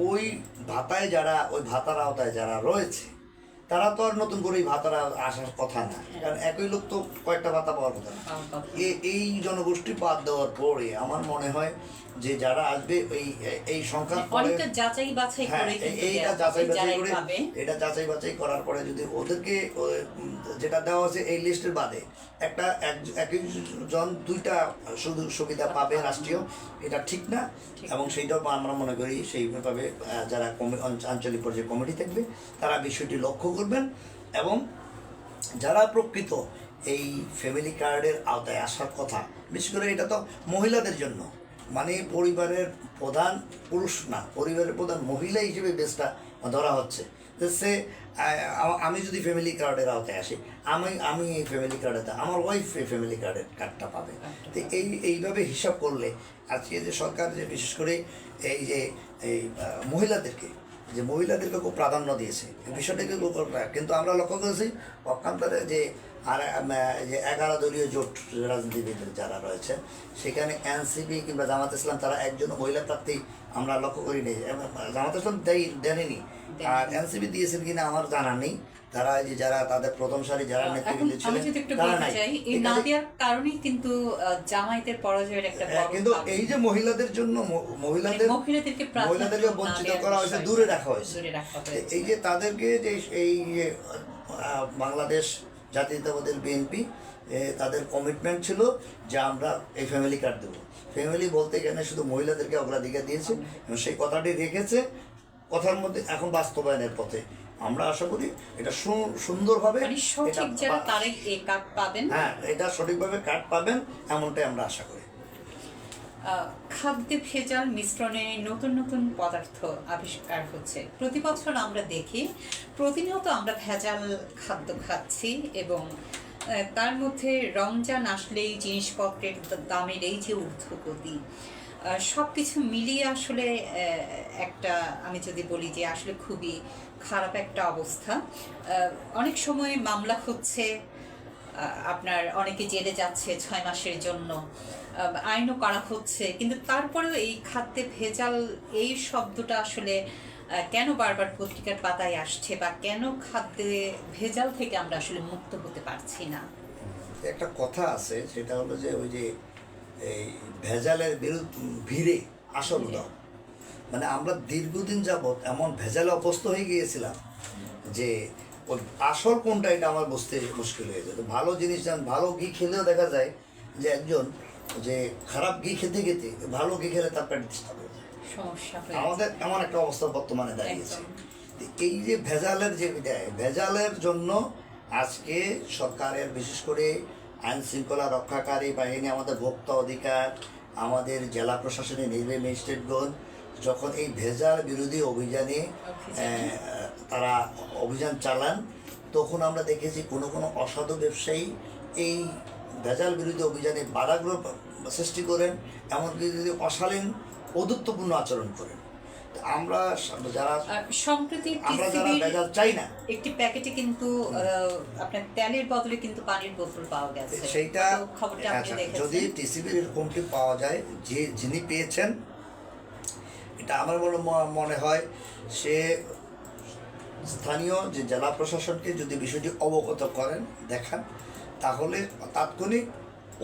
ওই ভাতায় যারা, ওই ভাতার আওতায় যারা রয়েছে তারা তো আর নতুন করে এই ভাতারা আসার কথা না, কারণ একই লোক তো কয়েকটা ভাতা পাওয়ার কথা না। এই জনগোষ্ঠী বাদ দেওয়ার পরে আমার মনে হয় যে যারা আসবে এই সংখ্যা এইটা যাচাই বাছাই করে, এটা যাচাই বাছাই করার পরে যদি ওদেরকে যেটা দেওয়া হচ্ছে এই লিস্টের বাদে একজন দুইটা শুধু সুবিধা পাবে রাষ্ট্রীয়, এটা ঠিক না। এবং সেইটাও আমরা মনে করি সেইভাবে যারা আঞ্চলিক পর্যায়ে কমিটি থাকবে তারা বিষয়টি লক্ষ্য করবেন, এবং যারা প্রকৃত এই ফ্যামিলি কার্ডের আওতায় আসার কথা, বিশেষ করে এটা তো মহিলাদের জন্য, মানে পরিবারের প্রধান পুরুষ না, পরিবারের প্রধান মহিলা হিসেবে বেশটা ধরা হচ্ছে। সে আমি যদি ফ্যামিলি কার্ডের আওতায় আসি, আমি এই ফ্যামিলি কার্ডে, আমার ওয়াইফ এই ফ্যামিলি কার্ডটা পাবে। তো এইভাবে হিসাব করলে আজকে যে সরকার যে বিশেষ করে এই মহিলাদেরকে খুব প্রাধান্য দিয়েছে, এই বিষয়টাকে কিন্তু আমরা লক্ষ্য করেছি পক্ষান্তরে যে 11 দলীয় জোট রাজনীতিবিদ যারা রয়েছে সেখানে এনসিপি কিংবা জামাত ইসলাম তারা একজন মহিলা প্রার্থী আমরা লক্ষ্য করিনি। জামাত ইসলাম দেয়নি, আর এনসিপি দিয়েছেন কিনা আমার জানা নেই। তারা যে যারা তাদের প্রথম সারি যারা নেতৃবৃন্দ ছিলেন তারা নাই, কিন্তু জামায়াতের পরাজয়ের একটা কিন্তু এই যে মহিলাদের জন্য মহিলাদেরকে বঞ্চিত করা হয়েছে, দূরে রাখা হয়েছে। এই যে তাদেরকে যে এই বাংলাদেশ জাতীয়তাবাদী বিএনপি তাদের কমিটমেন্ট ছিল যে আমরা এই ফ্যামিলি কার্ড দেবো। ফ্যামিলি বলতে এখানে শুধু মহিলাদেরকে অগ্রাধিকার দিয়েছে এবং সেই কথাটি রেখেছে, কথার মধ্যে এখন বাস্তবায়নের পথে। আমরা আশা করি এটা সুন্দরভাবে এটা সঠিকভাবে কার্ড পাবেন, এমনটাই আমরা আশা করি। খাদ্যে ভেজাল মিশ্রণে নতুন নতুন পদার্থ আবিষ্কার হচ্ছে। প্রতি বছর আমরা দেখি প্রতিনিয়ত আমরা ভেজাল খাদ্য খাচ্ছি, এবং তার মধ্যে রমজান আসলেই জিনিসপত্রের দামের এই যে ঊর্ধ্বগতি, সব কিছু মিলিয়ে আসলে একটা, আমি যদি বলি যে আসলে খুবই খারাপ একটা অবস্থা। অনেক সময় মামলা হচ্ছে, আপনার অনেকে জেলে যাচ্ছে 6 মাসের জন্য, আইনও করা হচ্ছে, কিন্তু তারপরেও এই খাদ্যে ভেজাল এই শব্দটা আসলে কেন বারবার পত্রিকার পাতায় আসছে, বা কেন খাদ্যে ভেজাল থেকে আমরা আসলে মুক্ত হতে পারছি না? একটা কথা আছে, সেটা হলো যে ওই যে এই ভেজালের ভিড়ে আসল দাম, মানে আমরা দীর্ঘদিন যাবৎ এমন ভেজালে অভ্যস্ত হয়ে গিয়েছিলাম যে ওই আসল কোনটা এটা আমার বুঝতে মুশকিল হয়ে যেত। ভালো জিনিস, যেমন ভালো ঘি খেলেও দেখা যায় যে একজন যে খারাপ ঘি খেতে খেতে ভালো ঘি খেলে তার পেট ডিস্টার্ব হয়ে যায়, আমাদের এমন একটা অবস্থা বর্তমানে দাঁড়িয়েছে। এই যে ভেজালের জন্য আজকে সরকারের, বিশেষ করে আইন শৃঙ্খলা রক্ষাকারী বাহিনী, আমাদের ভোক্তা অধিকার, আমাদের জেলা প্রশাসনের নির্বাহী ম্যাজিস্ট্রেটগণ যখন এই ভেজাল বিরোধী অভিযানে তারা অভিযান চালান, তখন আমরা দেখেছি কোনো কোনো অসাধু ব্যবসায়ী এই ভেজাল বিরোধী অভিযানে বাধাগ্রহ সৃষ্টি করেন, এমনকি যদি অশালীন ঔদ্ধত্যপূর্ণ আচরণ করেন। তো আমরা যারা সম্প্রতি আমরা যারা TCB-র ভেজাল চাই না, একটি প্যাকেটে কিন্তু আপনার তেলের বদলে কিন্তু পানির বোতল পাওয়া গেছে, সেইটা তো খবরটা আপনি দেখেছেন? যদি টিসিবির এরকমটি পাওয়া যায়, যিনি পেয়েছেন, এটা আমার মনে হয় সে স্থানীয় যে জেলা প্রশাসনকে যদি বিষয়টি অবগত করেন, দেখান, তাহলে তাৎক্ষণিক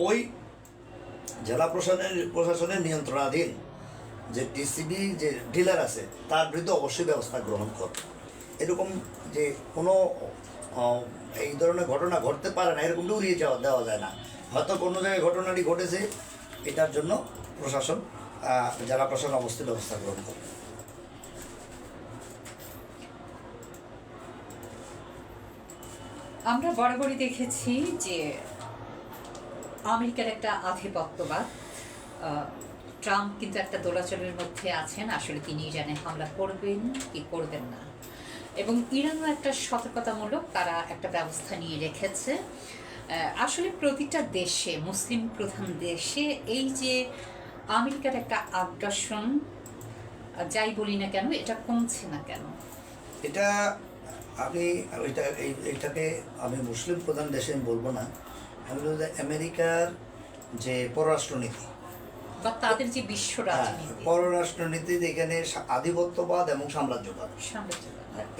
ওই জেলা প্রশাসনের নিয়ন্ত্রণাধীন যে টিসিবি যে ডিলার আছে তার বিরুদ্ধে অবশ্যই ব্যবস্থা গ্রহণ করবে। এরকম যে কোনো এই ধরনের ঘটনা ঘটতে পারে না, এরকমটা উড়িয়ে দেওয়া যায় না। হয়তো কোনো জায়গায় ঘটনাটি ঘটেছে, এটার জন্য প্রশাসন জেলা প্রশাসন অবশ্যই ব্যবস্থা গ্রহণ করবে। আমরা বরাবরই দেখেছি যে আমেরিকার একটা আধিপত্যবাদ, ট্রাম্প কিন্তু একটা দোলাচলের মধ্যে আছেন, আসলে তিনি জানেন হামলা করবেন কি করবেন না, এবং ইরানও একটা সতর্কতামূলক তারা একটা ব্যবস্থা নিয়ে রেখেছে। আসলে প্রতিটা দেশে, মুসলিম প্রধান দেশে এই যে আমেরিকার একটা আগ্রাসন, যাই বলি না কেন, এটা কমছে না কেন? এটা আমি এইটাকে আমি মুসলিম প্রধান দেশে আমি বলবো না, আমি বলবো যে আমেরিকার যে পররাষ্ট্রনীতি বা তাদের যে বিশ্ব রাজনীতি, পররাষ্ট্রনীতি, এখানে আধিপত্যবাদ এবং সাম্রাজ্যবাদ,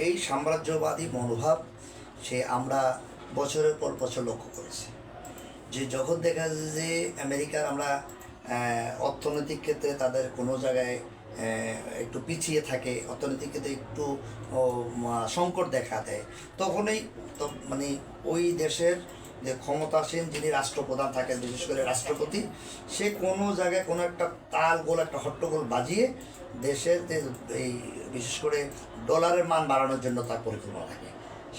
এই সাম্রাজ্যবাদী মনোভাব সে আমরা বছরের পর বছর লক্ষ্য করেছি। যে যখন দেখা যায় যে আমেরিকার আমরা অর্থনৈতিক ক্ষেত্রে তাদের কোনো জায়গায় একটু পিছিয়ে থাকে, অর্থনৈতিক ক্ষেত্রে একটু সংকট দেখা দেয়, তখনই মানে ওই দেশের যে ক্ষমতাসীন যিনি রাষ্ট্রপ্রধান থাকেন, বিশেষ করে রাষ্ট্রপতি, সে কোনো জায়গায় কোনো একটা তালগোল, একটা হট্টগোল বাজিয়ে দেশের যে এই বিশেষ করে ডলারের মান বাড়ানোর জন্য তার পরিকল্পনা থাকে।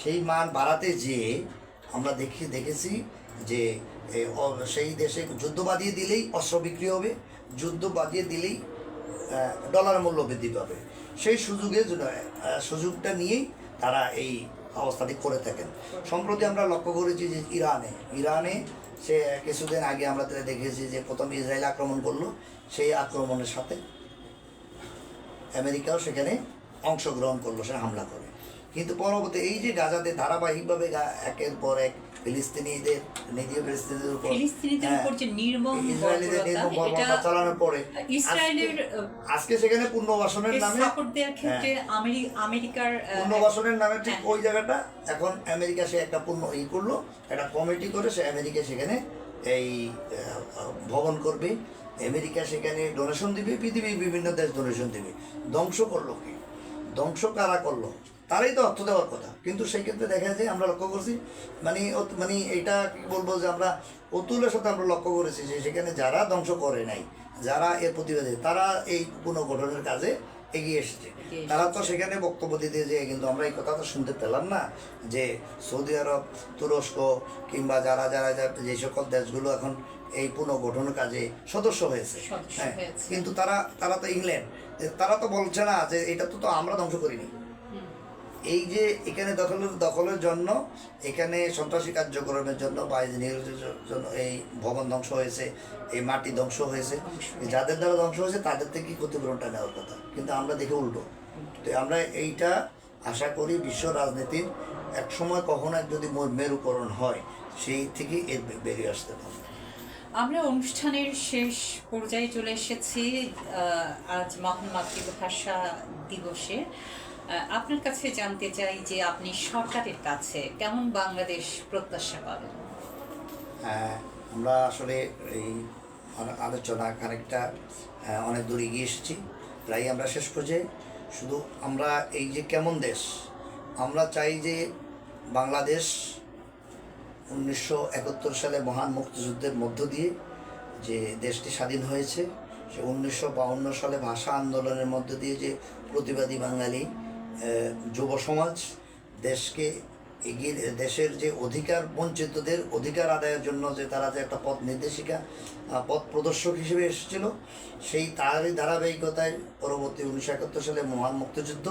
সেই মান বাড়াতে যেয়ে আমরা দেখেছি যে সেই দেশে যুদ্ধ বাঁধিয়ে দিলেই অস্ত্র বিক্রি হবে, যুদ্ধ বাঁধিয়ে দিলেই ডলারের মূল্য বৃদ্ধি পাবে। সেই সুযোগটা নিয়েই তারা এই অবস্থাটি করে থাকেন। সম্প্রতি আমরা লক্ষ্য করেছি যে ইরানে সে কিছুদিন আগে আমরা দেখেছি যে প্রথম ইসরায়েল আক্রমণ করলো, সেই আক্রমণের সাথে আমেরিকাও সেখানে অংশগ্রহণ করলো, সে হামলা করে। কিন্তু পরবর্তী এই যে গাজাতে ধারাবাহিকভাবে একের পর এক ফিলিস্তিনিদের উপর যে নির্মম ইসরায়েলিদের নির্মম বর্বরতা চালানোর পরে আজকে সেখানে পুনর্বাসনের নামে সাপোর্ট দেওয়ার ক্ষেত্রে আমেরিকার পুনর্বাসনের নামে ঠিক ওই জায়গাটা এখন আমেরিকা সে একটা করলো, একটা কমিটি করে সে আমেরিকা সেখানে এই ভবন করবে, আমেরিকা সেখানে ডোনেশন দিবে, পৃথিবীর বিভিন্ন দেশ ডোনেশন দিবে। ধ্বংস করলো কি? ধ্বংস কারা করলো? তারাই তো অর্থ দেওয়ার কথা। কিন্তু সেই ক্ষেত্রে দেখা যায় আমরা লক্ষ্য করছি, মানে এটা কি বলবো, যে আমরা অতুলের সাথে আমরা লক্ষ্য করেছি যে সেখানে যারা ধ্বংস করে নাই, যারা এর প্রতিবাদী, তারা এই পুনর্গঠনের কাজে এগিয়ে এসেছে। তারা তো সেখানে বক্তব্য দিতে যে, কিন্তু আমরা এই কথা তো শুনতে পেলাম না যে সৌদি আরব, তুরস্ক কিংবা যারা যারা যে সকল দেশগুলো এখন এই পুনর্গঠনের কাজে সদস্য হয়েছে, হ্যাঁ, কিন্তু তারা তো ইংল্যান্ড, তারা তো বলছে না যে এটা তো আমরা ধ্বংস করিনি। এই যে এখানে দখলের জন্য, এখানে সন্ত্রাসী কার্যক্রমের জন্য বা জন্য এই ভবন ধ্বংস হয়েছে, এই মাটি ধ্বংস হয়েছে, যাদের দ্বারা ধ্বংস হয়েছে তাদের থেকে ক্ষতিপূরণটা নেওয়ার কথা, কিন্তু আমরা দেখি উল্টো। তো আমরা এইটা আশা করি বিশ্ব রাজনীতির এক সময় কখনো যদি মেরুকরণ হয়, সেই থেকে এর বেরিয়ে আসতে পারবে। আমরা অনুষ্ঠানের শেষ পর্যায়ে চলে এসেছি আজ মহান মাতৃভাষা দিবসে। আপনার কাছে জানতে চাই যে আপনি সরকারের কাছে কেমন বাংলাদেশ প্রত্যাশা করেন? আমরা আসলে এই আলোচনা খানিকটা অনেক দূর এগিয়ে এসেছি, প্রায় আমরা শেষ পর্যায়ে। শুধু আমরা এই যে কেমন দেশ, আমরা চাই যে বাংলাদেশ 1971 সালে মহান মুক্তিযুদ্ধের মধ্য দিয়ে যে দেশটি স্বাধীন হয়েছে, সে 1952 সালে ভাষা আন্দোলনের মধ্য দিয়ে যে প্রতিবাদী বাঙালি যুব সমাজ দেশকে এগিয়ে, দেশের যে অধিকার বঞ্চিতদের অধিকার আদায়ের জন্য যে তারা যে একটা পথ নির্দেশিকা, পথ প্রদর্শক হিসেবে এসেছিল, সেই তারই ধারাবাহিকতায় পরবর্তী 1971 সালে মহান মুক্তিযুদ্ধ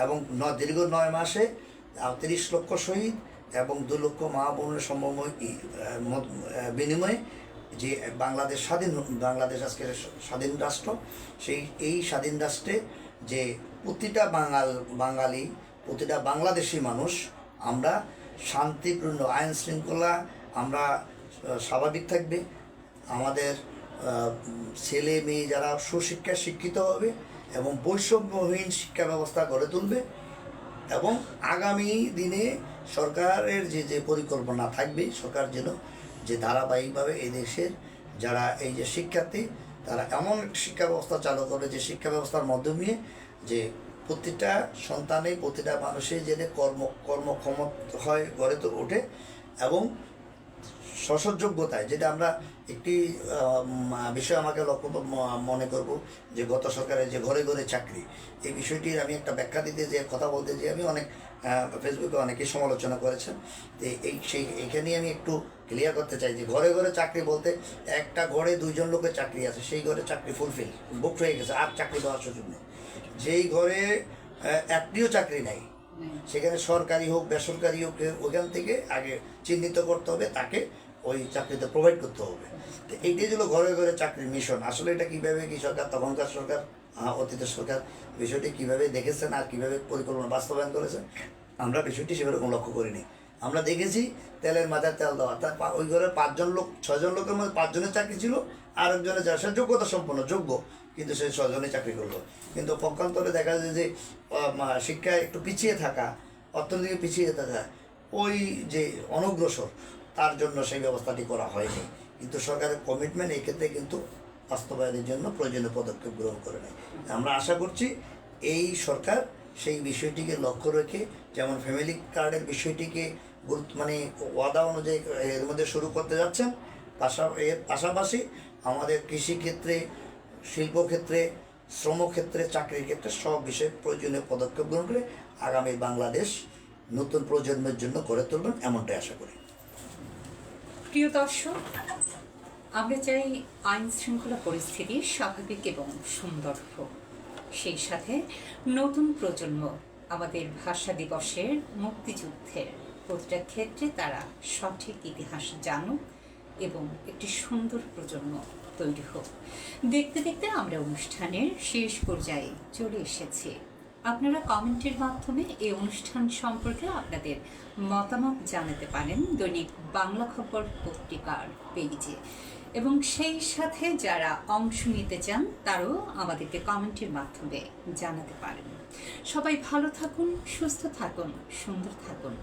এবং দীর্ঘ 9 মাসে 30 লক্ষ শহীদ এবং 2 লক্ষ মা বোনের বিনিময়ে যে বাংলাদেশ আজকের স্বাধীন রাষ্ট্র, এই স্বাধীন রাষ্ট্রে যে প্রতিটা বাঙালি, প্রতিটা বাংলাদেশি মানুষ আমরা শান্তিপূর্ণ আইন শৃঙ্খলা আমরা স্বাভাবিক থাকবে, আমাদের ছেলে মেয়ে যারা সুশিক্ষায় শিক্ষিত হবে এবং বৈষম্যহীন শিক্ষা ব্যবস্থা গড়ে তুলবে, এবং আগামী দিনে সরকারের যে পরিকল্পনা থাকবে, সরকার যেন যে ধারাবাহিকভাবে এই দেশের যারা এই যে শিক্ষার্থী তারা এমন শিক্ষা ব্যবস্থা চালু করে যে শিক্ষা ব্যবস্থার মাধ্যমে যে প্রতিটা সন্তানে প্রতিটা মানুষের যেন কর্মক্ষম হয় গড়ে ওঠে, এবং যোগ্যতায় যেটা আমরা একটি বিষয় আমাকে মনে করব যে গত সরকারের যে ঘরে ঘরে চাকরি, এই বিষয়টির আমি একটা ব্যাখ্যা দিতে যে কথা বলতে যে আমি অনেক ফেসবুকে অনেকেই সমালোচনা করেছেন। তো এইখানে আমি একটু ক্লিয়ার করতে চাই যে ঘরে ঘরে চাকরি বলতে একটা ঘরে 2 জন লোকের চাকরি আছে, সেই ঘরে চাকরি ফুলফিল বুক হয়ে গেছে, আর চাকরি দেওয়ার সুযোগ নেই। যেই ঘরে একটিও চাকরি নাই, সেখানে সরকারি হোক বেসরকারি হোক, ওখান থেকে আগে চিহ্নিত করতে হবে, তাকে ওই চাকরিতে প্রোভাইড করতে হবে। তো এইটাই ছিল ঘরে ঘরে চাকরির মিশন। আসলে এটা কীভাবে কি সরকার, তখনকার সরকার, অতীতের সরকার বিষয়টি কীভাবে দেখেছেন আর কীভাবে পরিকল্পনা বাস্তবায়ন করেছেন, আমরা বিষয়টি সেভাবে লক্ষ্য করিনি। আমরা দেখেছি তেলের মাথায় তেল দেওয়া, তার ওই ঘরের 6 জন লোকের মধ্যে 5 জনের চাকরি ছিল, আর একজনের যা সে যোগ্যতা সম্পন্ন যোগ্য, কিন্তু সে 6 জনই চাকরি করলো। কিন্তু পক্ষান্তরে দেখা যায় যে শিক্ষায় একটু পিছিয়ে থাকা, অর্থনীতি পিছিয়ে থাকা, ওই যে অনগ্রসর, তার জন্য সেই ব্যবস্থাটি করা হয়নি। কিন্তু সরকারের কমিটমেন্ট এই ক্ষেত্রে কিন্তু বাস্তবায়নের জন্য প্রয়োজনীয় পদক্ষেপ গ্রহণ করে নেয়। আমরা আশা করছি এই সরকার সেই বিষয়টিকে লক্ষ্য রেখে, যেমন ফ্যামিলি কার্ডের বিষয়টিকে ওয়াদা অনুযায়ী এর মধ্যে শুরু করতে যাচ্ছেন, এর পাশাপাশি আমাদের কৃষিক্ষেত্রে, শিল্পক্ষেত্রে, শ্রমক্ষেত্রে, চাকরির ক্ষেত্রে সব বিষয়ে প্রয়োজনীয় পদক্ষেপ গ্রহণ করে আগামী বাংলাদেশ নতুন প্রজন্মের জন্য গড়ে তুলবেন, এমনটাই আশা করি। প্রিয় দর্শক, আমরা চাই আইন শৃঙ্খলা পরিস্থিতি স্বাভাবিক এবং সুন্দর হোক, সেই সাথে নতুন প্রজন্ম আমাদের ভাষা দিবসের, মুক্তিযুদ্ধের প্রতিটা ক্ষেত্রে তারা সঠিক ইতিহাস জানুক এবং একটি সুন্দর প্রজন্ম তৈরি হোক। দেখতে দেখতে আমরা অনুষ্ঠানের শেষ পর্যায়ে চলে এসেছি। আপনারা কমেন্টের মাধ্যমে এই অনুষ্ঠান সম্পর্কে আপনাদের মতামত জানাতে পারেন দৈনিক বাংলা খবর পত্রিকার পেজে, এবং সেই সাথে যারা অংশ নিতে চান তারাও আমাদেরকে কমেন্টের মাধ্যমে জানাতে পারেন। সবাই ভালো থাকুন, সুস্থ থাকুন, সুন্দর থাকুন।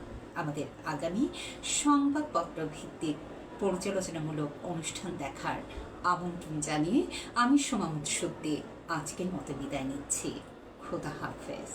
আমাদের আগামী সংবাদপত্র ভিত্তিক পর্যালোচনামূলক অনুষ্ঠান দেখার আমন্ত্রণ জানিয়ে আমি সোমামুদ সুদ্দি আজকের মতো বিদায় নিচ্ছি। খোদা হাফেজ।